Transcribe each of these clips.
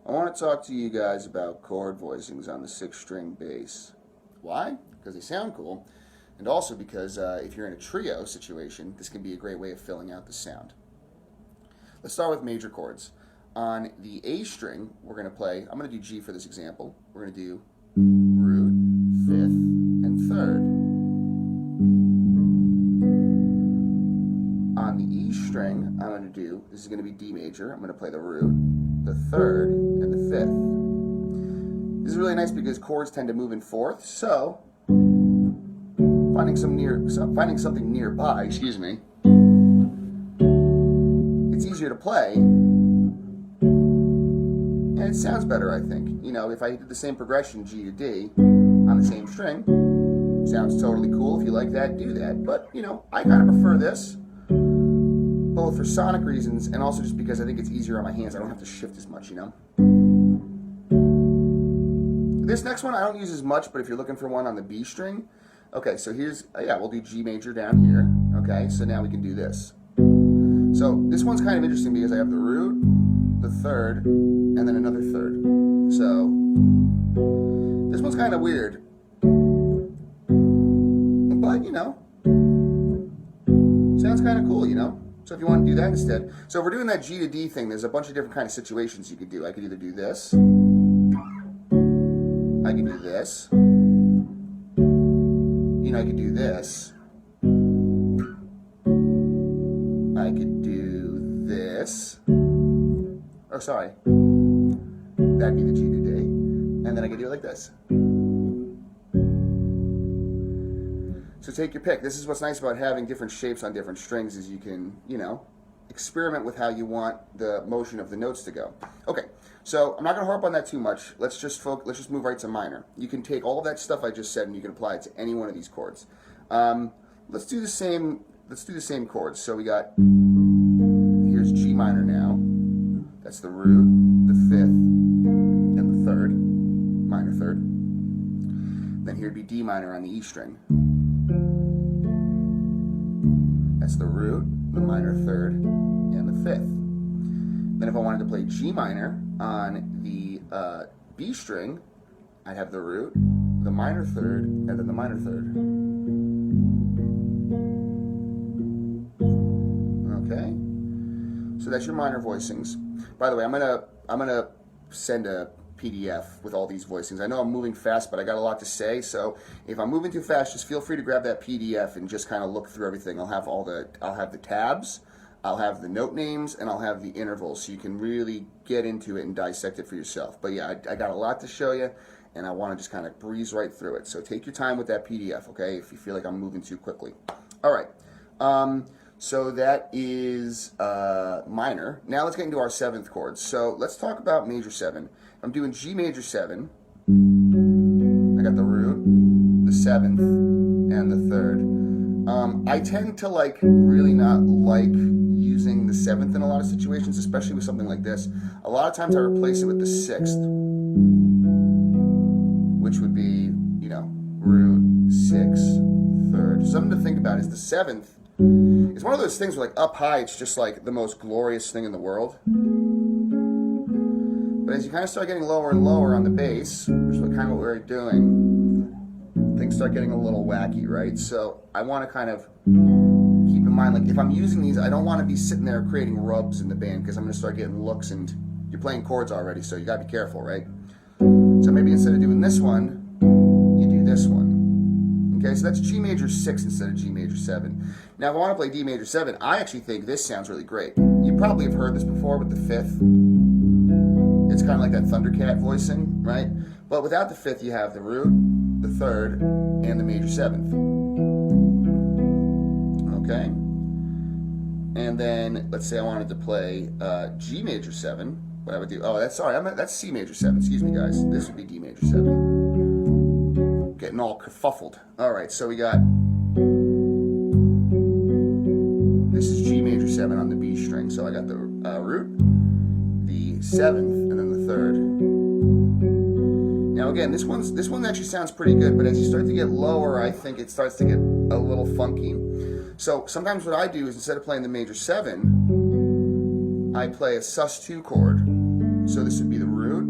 I want to talk to you guys about chord voicings on the 6-string bass. Why? Because they sound cool, and also because if you're in a trio situation, this can be a great way of filling out the sound. Let's start with major chords. On the A string, we're going to play, I'm going to do G for this example. We're going to do root, 5th, and 3rd. On the E string, I'm going to do, this is going to be D major, I'm going to play the root, the 3rd, and the 5th. This is really nice because chords tend to move in fourths, so finding something nearby, excuse me, it's easier to play, and it sounds better, I think. You know, if I did the same progression, G to D, on the same string, sounds totally cool. If you like that, do that. But, you know, I kind of prefer this, both for sonic reasons and also just because I think it's easier on my hands. I don't have to shift as much, you know? This next one I don't use as much, but if you're looking for one on the B string, okay, so here's, yeah, we'll do G major down here. Okay, so now we can do this. So this one's kind of interesting because I have the root, the 3rd, and then another 3rd. So this one's kind of weird, but you know, sounds kind of cool, you know? So if you want to do that instead. So if we're doing that G to D thing, there's a bunch of different kind of situations you could do. I could either do this, I could do this, you know, I could do this, I could do this, or sorry, that'd be the G to D, and then I could do it like this. So take your pick. This is what's nice about having different shapes on different strings is you can, you know, experiment with how you want the motion of the notes to go. Okay, so I'm not going to harp on that too much. Let's just move right to minor. You can take all of that stuff I just said and you can apply it to any one of these chords. Let's do the same chords. So we got, here's G minor now. That's the root, the 5th, and the 3rd, minor 3rd. Then here'd be D minor on the E string. That's the root, the minor 3rd, and the 5th. Then if I wanted to play G minor on the B string, I'd have the root, the minor 3rd, and then the minor 3rd. Okay? So that's your minor voicings. By the way, I'm gonna send a PDF with all these voicings. I know I'm moving fast, but I got a lot to say, so if I'm moving too fast, just feel free to grab that PDF and just kind of look through everything. I'll have the tabs, I'll have the note names, and I'll have the intervals, so you can really get into it and dissect it for yourself. But yeah, I got a lot to show you, and I want to just kind of breeze right through it. So take your time with that PDF, okay, if you feel like I'm moving too quickly. All right. So that is minor. Now let's get into our 7th chords. So let's talk about major 7. I'm doing G major 7. I got the root, the 7th, and the 3rd. I tend to really not like using the 7th in a lot of situations, especially with something like this. A lot of times I replace it with the 6th, which would be, you know, root, 6, 3rd. Something to think about is the 7th. It's one of those things where, like, up high, it's just like the most glorious thing in the world. But as you kind of start getting lower and lower on the bass, which is kind of what we're doing, things start getting a little wacky, right? So I want to kind of keep in mind, like, if I'm using these, I don't want to be sitting there creating rubs in the band because I'm going to start getting looks, and you're playing chords already, so you got to be careful, right? So maybe instead of doing this one, you do this one. Okay, so that's G major 6 instead of G major 7. Now, if I want to play D major 7, I actually think this sounds really great. You probably have heard this before with the 5th. It's kind of like that Thundercat voicing, right? But without the 5th, you have the root, the 3rd, and the major 7th. Okay? And then, let's say I wanted to play G major 7. What I would do, that's C major 7, excuse me, guys. This would be D major 7. Getting all kerfuffled. All right, so we got, this is G major 7 on the B string. So I got the root, the 7th, and then the 3rd. Now again, this one actually sounds pretty good, but as you start to get lower, I think it starts to get a little funky. So sometimes what I do is instead of playing the major 7, I play a sus2 chord. So this would be the root,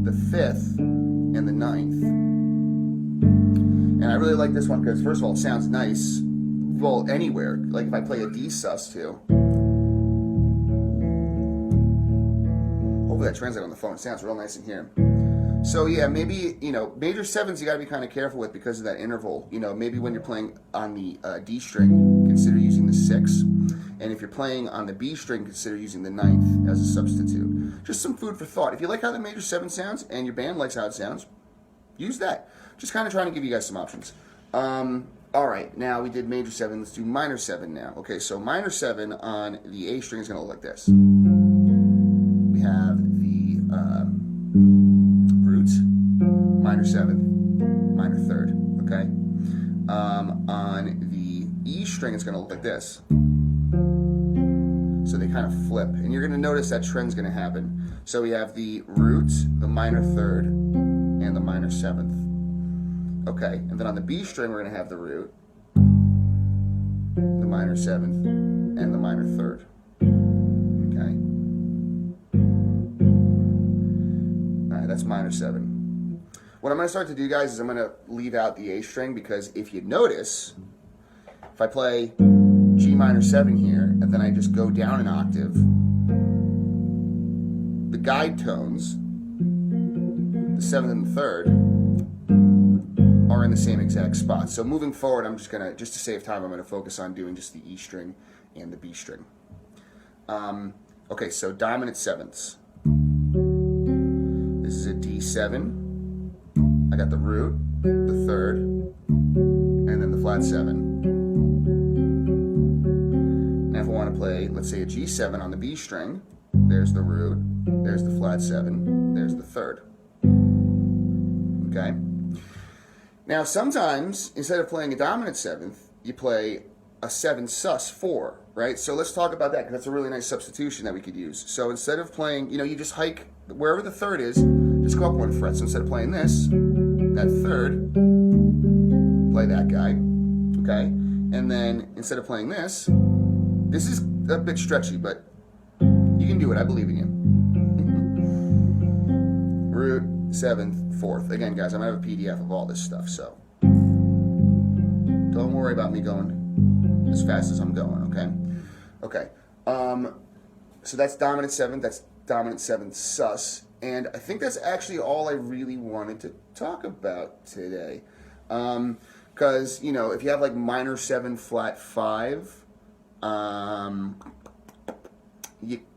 the fifth, and the ninth. And I really like this one because, first of all, it sounds nice. Well, anywhere. Like if I play a D sus too. Hopefully that translates on the phone. It sounds real nice in here. So yeah, maybe, you know, major sevens you got to be kind of careful with because of that interval. You know, maybe when you're playing on the D string, consider using the 6. And if you're playing on the B string, consider using the 9th as a substitute. Just some food for thought. If you like how the major 7 sounds and your band likes how it sounds, use that. Just kind of trying to give you guys some options. All right, now we did major 7. Let's do minor 7 now. Okay, so minor 7 on the A string is going to look like this. We have the root, minor 7, minor 3rd, okay? On the E string, it's going to look like this. So they kind of flip. And you're going to notice that trend's going to happen. So we have the root, the minor 3rd, and the minor 7th. Okay, and then on the B string, we're going to have the root, the minor 7th, and the minor 3rd. Okay? All right, that's minor 7. What I'm going to start to do, guys, is I'm going to leave out the A string because if you notice, if I play G minor 7 here, and then I just go down an octave, the guide tones, the 7th and the 3rd, are in the same exact spot. So moving forward, I'm just gonna, just to save time, I'm gonna focus on doing just the E string and the B string. Okay, so dominant 7ths. This is a D7. I got the root, the 3rd, and then the flat 7. Now if I want to play, let's say a G7 on the B string, there's the root, there's the flat 7, there's the 3rd. Okay? Now sometimes, instead of playing a dominant 7th, you play a 7 sus 4, right? So let's talk about that, because that's a really nice substitution that we could use. So instead of playing, you know, you just hike wherever the 3rd is, just go up 1 fret. So instead of playing this, that 3rd, play that guy, okay? And then instead of playing this is a bit stretchy, but you can do it. I believe in you. Root, 7th, 4th. Again, guys, I'm going to have a PDF of all this stuff, so don't worry about me going as fast as I'm going, okay? Okay. So that's dominant 7th. That's dominant 7th sus. And I think that's actually all I really wanted to talk about today. Because, you know, if you have like minor 7 flat 5,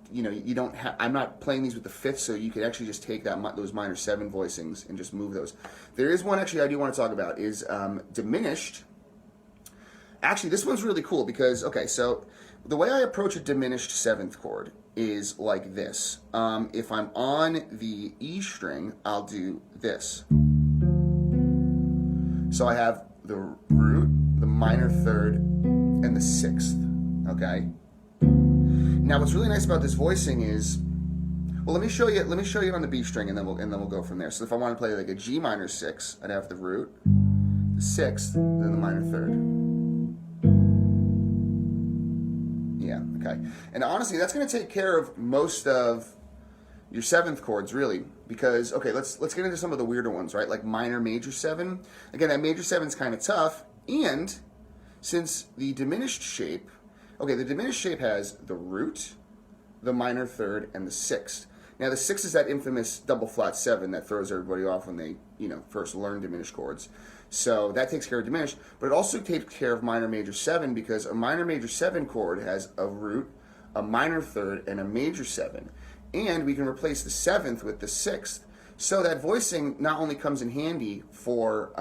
you know, you don't have, I'm not playing these with the 5th, so you could actually just take those minor 7 voicings and just move those. There is one actually I do want to talk about is Diminished. Actually, this one's really cool because, okay, so the way I approach a diminished 7th chord is like this. If I'm on the E string, I'll do this. So I have the root, the minor 3rd, and the 6th, okay? Now, what's really nice about this voicing is, well, let me show you it on the B string, and then we'll go from there. So if I want to play like a G minor 6, I'd have the root, the 6th, then the minor 3rd. Yeah, okay. And honestly, that's going to take care of most of your 7th chords, really, because okay, let's get into some of the weirder ones, right? Like minor major 7. Again, that major 7 is kind of tough, and since the diminished shape. Okay, the diminished shape has the root, the minor 3rd, and the 6th. Now, the 6th is that infamous double flat 7 that throws everybody off when they, you know, first learn diminished chords. So that takes care of diminished, but it also takes care of minor major 7 because a minor major 7 chord has a root, a minor 3rd, and a major 7. And we can replace the 7th with the 6th. So that voicing not only comes in handy for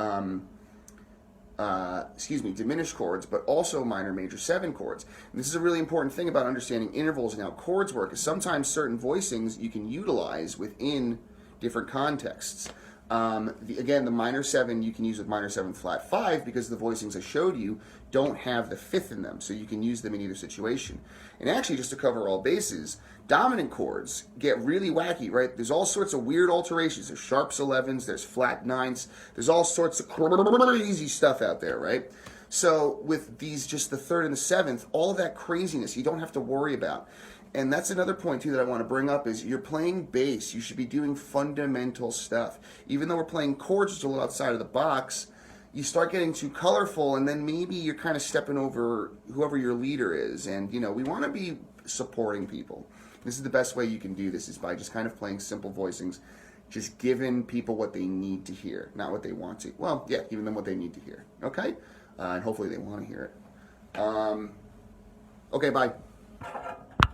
diminished chords, but also minor major 7 chords. And this is a really important thing about understanding intervals and how chords work, is sometimes certain voicings you can utilize within different contexts. Again, the minor 7 you can use with minor 7 flat 5 because the voicings I showed you don't have the 5th in them, so you can use them in either situation. And actually, just to cover all bases, dominant chords get really wacky, right? There's all sorts of weird alterations. There's sharps 11s, there's flat 9s, there's all sorts of crazy stuff out there, right? So with these, just the 3rd and the 7th, all of that craziness you don't have to worry about. And that's another point too that I want to bring up is you're playing bass. You should be doing fundamental stuff. Even though we're playing chords, which is a little outside of the box, you start getting too colorful, and then maybe you're kind of stepping over whoever your leader is. And we want to be supporting people. This is the best way you can do this, is by just kind of playing simple voicings, just giving people what they need to hear, not what they want to. Well, yeah, giving them what they need to hear. Okay, and hopefully they want to hear it. Okay, bye.